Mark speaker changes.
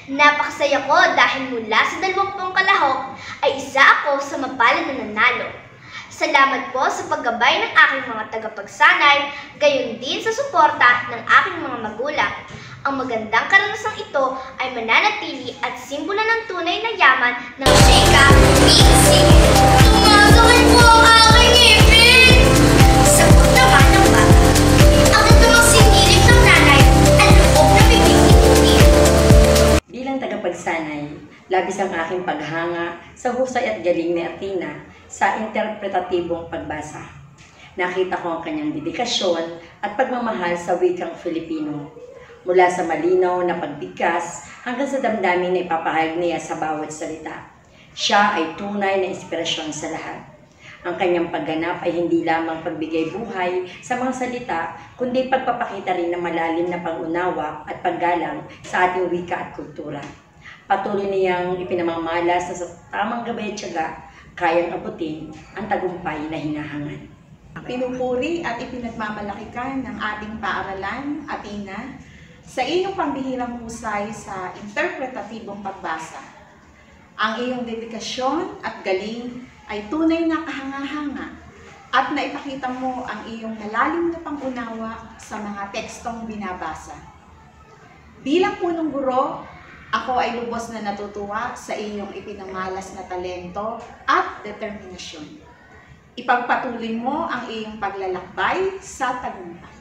Speaker 1: Napakasaya ko dahil mula sa 20 kalahok ay isa ako sa mapalad na nanalo. Salamat po sa paggabay ng aking mga tagapagsanay, gayon din sa suporta ng aking mga magulang. Ang magandang karanasang ito ay mananatili at simbolo ng tunay na yaman ng chika. Tumasakit po ang aking ngipin! Sagot naman ng bata. Agad namang sinilip ng nanay ang loob na bibig ni.
Speaker 2: Bilang tagapagsanay, labis ang aking paghanga sa husay at galing ni Athena sa interpretatibong pagbasa. Nakita ko ang kanyang dedikasyon at pagmamahal sa wikang Filipino. Mula sa malinaw na pagbigkas hanggang sa damdamin na ipapahayag niya sa bawat salita. Siya ay tunay na inspirasyon sa lahat. Ang kanyang pagganap ay hindi lamang pagbigay buhay sa mga salita, kundi pagpapakita rin ng malalim na pag-unawa at paggalang sa ating wika at kultura. Patuloy niyang ipinamamalas na sa tamang gabay at tiyaga, kayang abutin ang tagumpay na hinahangad.
Speaker 3: Pinupuri at ipinagmamalaki ka ng ating paaralan, Athena, sa iyong pambihirang husay sa interpretatibong pagbasa. Ang iyong dedikasyon at galing ay tunay na kahanga-hanga at naipakita mo ang iyong malalim na pangunawa sa mga tekstong binabasa. Bilang punong guro, ako ay lubos na natutuwa sa iyong ipinamalas na talento at determinasyon. Ipagpatuloy mo ang iyong paglalakbay sa tagumpay.